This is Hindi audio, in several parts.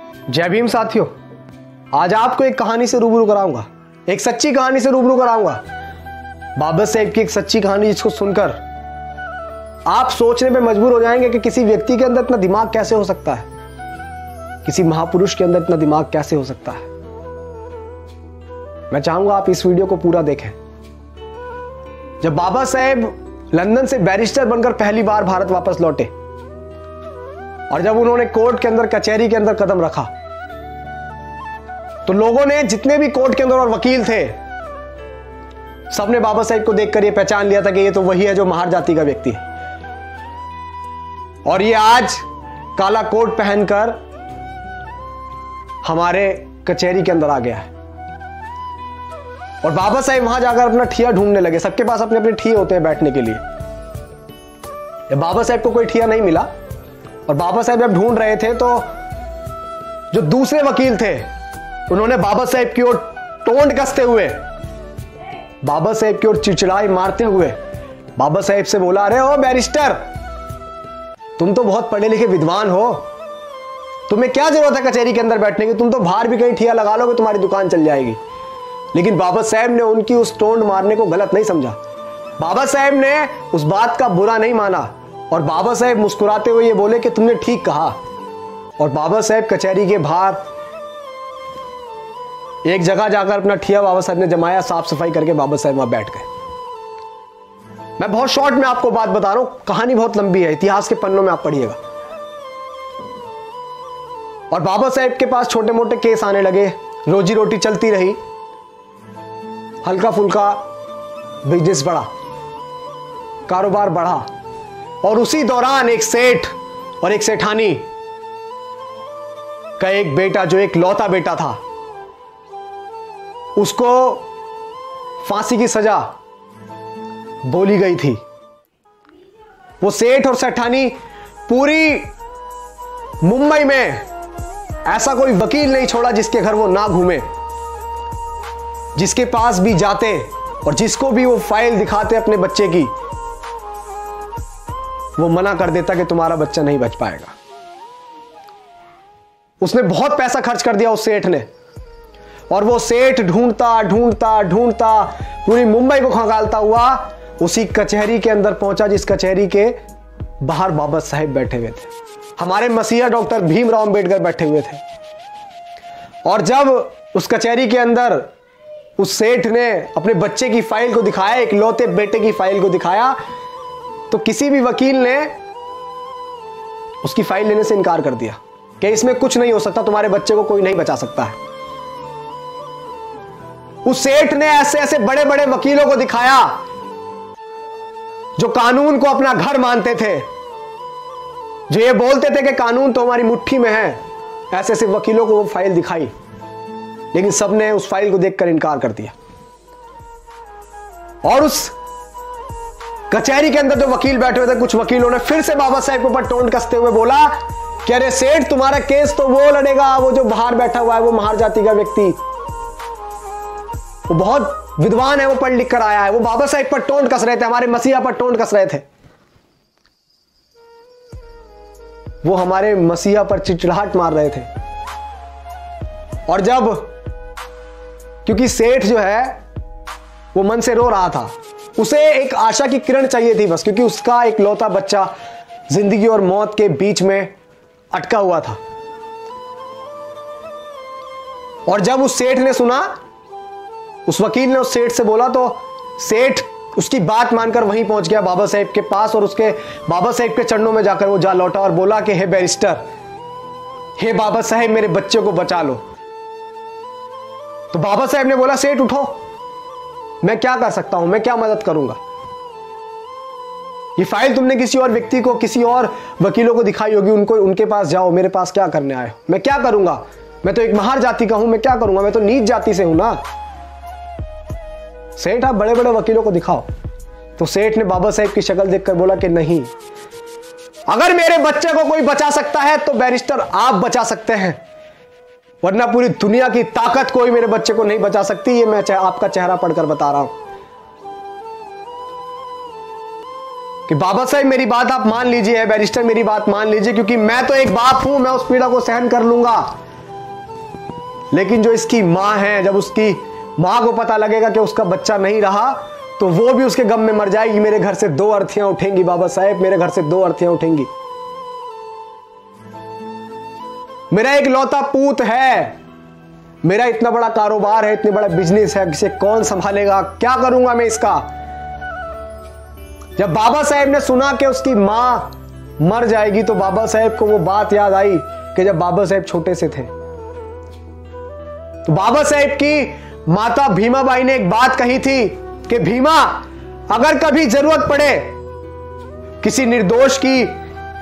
जय भीम साथियों, आज आपको एक कहानी से रूबरू कराऊंगा, एक सच्ची कहानी से रूबरू कराऊंगा। बाबा साहेब की एक सच्ची कहानी जिसको सुनकर आप सोचने पे मजबूर हो जाएंगे कि किसी व्यक्ति के अंदर इतना दिमाग कैसे हो सकता है, किसी महापुरुष के अंदर इतना दिमाग कैसे हो सकता है। मैं चाहूंगा आप इस वीडियो को पूरा देखें। जब बाबा साहेब लंदन से बैरिस्टर बनकर पहली बार भारत वापस लौटे और जब उन्होंने कोर्ट के अंदर, कचहरी के अंदर कदम रखा, तो लोगों ने, जितने भी कोर्ट के अंदर और वकील थे, सबने बाबा साहेब को देखकर यह पहचान लिया था कि ये तो वही है जो महार जाति का व्यक्ति है। और ये आज काला कोट पहनकर हमारे कचहरी के अंदर आ गया है। और बाबा साहेब वहां जाकर अपना ठिया ढूंढने लगे। सबके पास अपने अपने ठिए होते हैं बैठने के लिए। जब बाबा साहेब को कोई ठिया नहीं मिला और बाबा साहेब जब ढूंढ रहे थे, तो जो दूसरे वकील थे उन्होंने बाबा साहेब की ओर टोंट कसते हुए, बाबा साहेब की ओर चिड़चिड़ाई मारते हुए बाबा साहेब से बोला, अरे ओ बैरिस्टर, तुम तो बहुत पढ़े लिखे विद्वान हो, तुम्हें क्या जरूरत है कचहरी के अंदर बैठने की, तुम तो बाहर भी कहीं ठिया लगा लोगे, तुम्हारी दुकान चल जाएगी। लेकिन बाबा साहेब ने उनकी उस टोंट मारने को गलत नहीं समझा। बाबा साहेब ने उस बात का बुरा नहीं माना और बाबा साहेब मुस्कुराते हुए ये बोले कि तुमने ठीक कहा। और बाबा साहेब कचहरी के बाहर एक जगह जाकर अपना ठिया बाबा साहब ने जमाया, साफ सफाई करके बाबा साहब वहां बैठ गए। मैं बहुत शॉर्ट में आपको बात बता रहा हूं, कहानी बहुत लंबी है, इतिहास के पन्नों में आप पढ़िएगा। और बाबा साहेब के पास छोटे मोटे केस आने लगे, रोजी रोटी चलती रही, हल्का फुल्का बिजनेस बढ़ा, कारोबार बढ़ा। और उसी दौरान एक सेठ और एक सेठानी का एक बेटा, जो एक लौता बेटा था, उसको फांसी की सजा बोली गई थी। वो सेठ और सेठानी पूरी मुंबई में ऐसा कोई वकील नहीं छोड़ा जिसके घर वो ना घूमे, जिसके पास भी जाते और जिसको भी वो फाइल दिखाते अपने बच्चे की, वो मना कर देता कि तुम्हारा बच्चा नहीं बच पाएगा। उसने बहुत पैसा खर्च कर दिया उस सेठ ने, और वो सेठ ढूंढता ढूंढता ढूंढता पूरी मुंबई को खंगालता हुआ उसी कचहरी के अंदर पहुंचा जिस कचहरी के बाहर बाबा साहेब बैठे हुए थे, हमारे मसीहा डॉक्टर भीमराव अंबेडकर बैठे हुए थे। और जब उस कचहरी के अंदर उस सेठ ने अपने बच्चे की फाइल को दिखाया, एक लौते बेटे की फाइल को दिखाया, तो किसी भी वकील ने उसकी फाइल लेने से इनकार कर दिया कि इसमें कुछ नहीं हो सकता, तुम्हारे बच्चे को कोई नहीं बचा सकता है। उस सेठ ने ऐसे ऐसे बड़े बड़े वकीलों को दिखाया जो कानून को अपना घर मानते थे, जो ये बोलते थे कि कानून तो हमारी मुट्ठी में है। ऐसे ऐसे वकीलों को वो फाइल दिखाई, लेकिन सबने उस फाइल को देखकर इनकार कर दिया। और उस कचहरी के अंदर जो वकील बैठे हुए थे, कुछ वकीलों ने फिर से बाबा साहेब के ऊपर टोंट कसते हुए बोला कि अरे सेठ, तुम्हारा केस तो वो लड़ेगा, वो जो बाहर बैठा हुआ है, वो महार जाति का व्यक्ति, वो बहुत विद्वान है, वो पढ़ लिख कर आया है। वो बाबा साहेब पर टोंट कस रहे थे, हमारे मसीहा पर टोंट कस रहे थे। वो हमारे मसीहा पर चिड़चिड़ाहट मार रहे थे। और जब, क्योंकि सेठ जो है वो मन से रो रहा था, उसे एक आशा की किरण चाहिए थी बस, क्योंकि उसका एक लौता बच्चा जिंदगी और मौत के बीच में अटका हुआ था। और जब उस सेठ ने सुना, उस वकील ने उस सेठ से बोला, तो सेठ उसकी बात मानकर वहीं पहुंच गया बाबा साहेब के पास, और उसके बाबा साहेब के चरणों में जाकर वो जा लौटा और बोला कि हे बैरिस्टर, हे बाबा साहेब, मेरे बच्चे को बचा लो। तो बाबा साहेब ने बोला, सेठ उठो, मैं क्या कर सकता हूं, मैं क्या मदद करूंगा। ये फाइल तुमने किसी और व्यक्ति को, किसी और वकीलों को दिखाई होगी, उनको, उनके पास जाओ, मेरे पास क्या करने आए हो, मैं क्या करूंगा, मैं तो एक महार जाति का हूं, मैं क्या करूंगा, मैं तो नीच जाति से हूं ना। सेठ, आप बड़े बड़े वकीलों को दिखाओ। तो सेठ ने बाबा साहेब की शक्ल देखकर बोला कि नहीं, अगर मेरे बच्चे को कोई बचा सकता है तो बैरिस्टर आप बचा सकते हैं, वरना पूरी दुनिया की ताकत कोई मेरे बच्चे को नहीं बचा सकती। ये मैं आपका चेहरा पढ़कर बता रहा हूं कि बाबा साहब मेरी बात आप मान लीजिए, बैरिस्टर मेरी बात मान लीजिए, क्योंकि मैं तो एक बाप हूं, मैं उस पीड़ा को सहन कर लूंगा। लेकिन जो इसकी माँ है, जब उसकी माँ को पता लगेगा कि उसका बच्चा नहीं रहा, तो वो भी उसके गम में मर जाएगी। मेरे घर से 2 अर्थियां उठेंगी बाबा साहेब, मेरे घर से 2 अर्थियां उठेंगी। मेरा एक लौता पूत है, मेरा इतना बड़ा कारोबार है, इतने बड़ा बिजनेस है, इसे कौन संभालेगा, क्या करूंगा मैं इसका। जब बाबा साहेब ने सुना कि उसकी मां मर जाएगी, तो बाबा साहेब को वो बात याद आई कि जब बाबा साहेब छोटे से थे, तो बाबा साहेब की माता भीमाबाई ने एक बात कही थी कि भीमा, अगर कभी जरूरत पड़े किसी निर्दोष की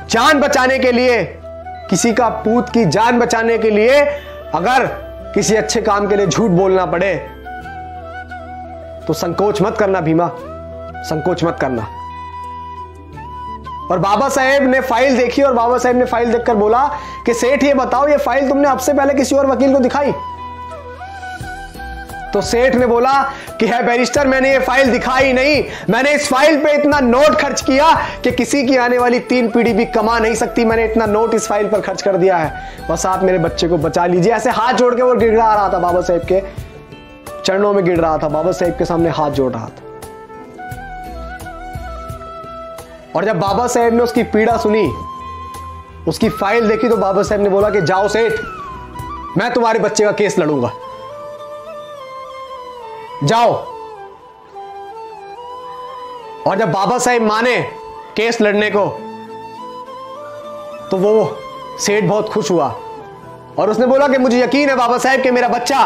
जान बचाने के लिए, किसी का पूत की जान बचाने के लिए, अगर किसी अच्छे काम के लिए झूठ बोलना पड़े, तो संकोच मत करना भीमा, संकोच मत करना। और बाबा साहेब ने फाइल देखी और बाबा साहेब ने फाइल देखकर बोला कि सेठ ये बताओ, ये फाइल तुमने अब से पहले किसी और वकील को दिखाई? तो सेठ ने बोला कि है बैरिस्टर, मैंने ये फाइल दिखाई नहीं, मैंने इस फाइल पे इतना नोट खर्च किया कि किसी की आने वाली 3 पीढ़ी भी कमा नहीं सकती। मैंने इतना नोट इस फाइल पर खर्च कर दिया है, बस आप मेरे बच्चे को बचा लीजिए। ऐसे हाथ जोड़ के वो गिड़गिड़ा रहा था, बाबा साहेब के चरणों में गिर रहा था, बाबा साहेब के सामने हाथ जोड़ रहा था। और जब बाबा साहेब ने उसकी पीड़ा सुनी, उसकी फाइल देखी, तो बाबा साहेब ने बोला कि जाओ सेठ, मैं तुम्हारे बच्चे का केस लड़ूंगा, जाओ। और जब बाबा साहेब माने केस लड़ने को, तो वो सेठ बहुत खुश हुआ और उसने बोला कि मुझे यकीन है बाबा साहेब कि मेरा बच्चा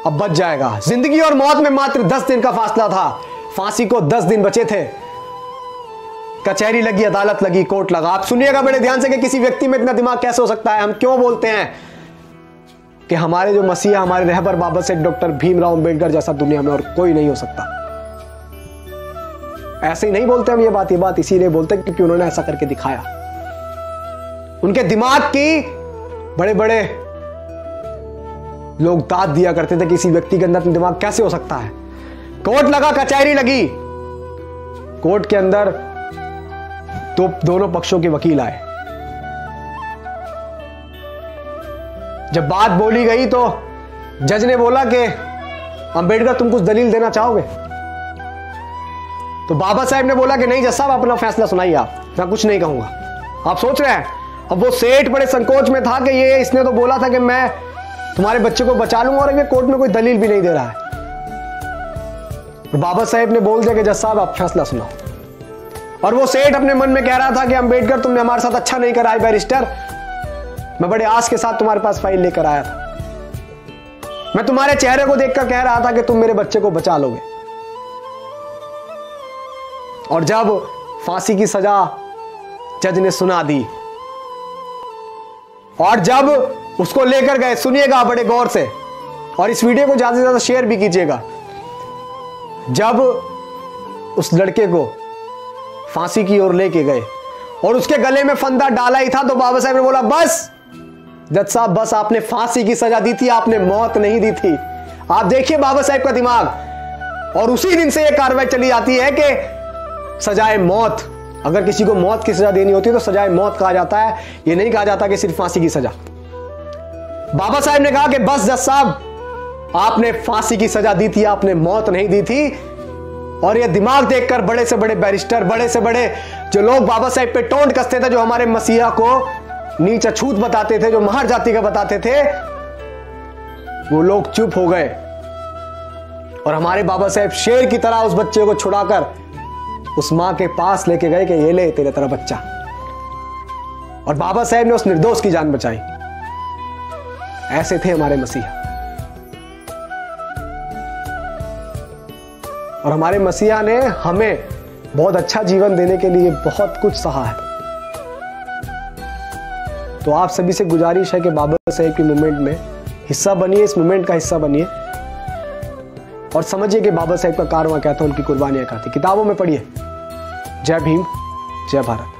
अब बच जाएगा। जिंदगी और मौत में मात्र 10 दिन का फासला था, फांसी को 10 दिन बचे थे। कचहरी लगी, अदालत लगी, कोर्ट लगा। आप सुनिएगा बड़े ध्यान से कि किसी व्यक्ति में इतना दिमाग कैसे हो सकता है। हम क्यों बोलते हैं कि हमारे जो मसीहा, हमारे रहबर बाबा साहेब डॉक्टर भीमराव अंबेडकर जैसा दुनिया में और कोई नहीं हो सकता। ऐसे ही नहीं बोलते हम ये बात इसीलिए बोलते हैं क्योंकि उन्होंने ऐसा करके दिखाया। उनके दिमाग की बड़े बड़े लोग दाद दिया करते थे, किसी व्यक्ति के अंदर दिमाग कैसे हो सकता है। कोर्ट लगा, कचहरी लगी, कोर्ट के अंदर तो दोनों पक्षों के वकील आए। जब बात बोली गई तो जज ने बोला कि अंबेडकर तुम कुछ दलील देना चाहोगे? तो बाबा साहेब ने बोला कि नहीं जज साहब, अपना फैसला सुनाइए आप, मैं कुछ नहीं कहूंगा। आप सोच रहे हैं, अब वो सेठ बड़े संकोच में था कि ये इसने तो बोला था कि मैं तुम्हारे बच्चे को बचा लूंगा और ये कोर्ट में कोई दलील भी नहीं दे रहा है। तो बाबा साहेब ने बोल दिया कि जज साहब आप फैसला सुनाओ। और वो सेठ अपने मन में कह रहा था कि अंबेडकर तुमने हमारे साथ अच्छा नहीं करा है बैरिस्टर, मैं बड़े आस के साथ तुम्हारे पास फाइल लेकर आया था, मैं तुम्हारे चेहरे को देखकर कह रहा था कि तुम मेरे बच्चे को बचा लोगे। और जब फांसी की सजा जज ने सुना दी और जब उसको लेकर गए, सुनिएगा बड़े गौर से और इस वीडियो को ज्यादा से ज्यादा शेयर भी कीजिएगा, जब उस लड़के को फांसी की ओर लेके गए और उसके गले में फंदा डाला ही था, तो बाबा साहब ने बोला बस जज साहब बस, आपने फांसी की सजा दी थी, आपने मौत नहीं दी थी। आप देखिए बाबा साहब का दिमाग। और उसी दिन से यह कार्रवाई चली जाती है कि सजाए मौत, अगर किसी को मौत की सजा देनी होती है तो सजाए मौत कहा जाता है, यह नहीं कहा जाता कि सिर्फ फांसी की सजा। बाबा साहब ने कहा कि बस जज साहब, आपने फांसी की सजा दी थी, आपने मौत नहीं दी थी। और यह दिमाग देखकर बड़े से बड़े बैरिस्टर, बड़े से बड़े जो लोग बाबा साहब पे टोंट कसते थे, जो हमारे मसीहा को नीच अछूत बताते थे, जो महर जाति का बताते थे, वो लोग चुप हो गए। और हमारे बाबा साहब शेर की तरह उस बच्चे को छुड़ाकर उस मां के पास लेके गए कि ये ले तेरे तेरा बच्चा। और बाबा साहब ने उस निर्दोष की जान बचाई। ऐसे थे हमारे मसीहा। और हमारे मसीहा ने हमें बहुत अच्छा जीवन देने के लिए बहुत कुछ सहा है। तो आप सभी से गुजारिश है कि बाबा साहेब की मूवमेंट में हिस्सा बनिए, इस मूवमेंट का हिस्सा बनिए और समझिए कि बाबा साहेब का कारवां क्या था, उनकी कुर्बानियां क्या थी। किताबों में पढ़िए। जय भीम, जय भारत।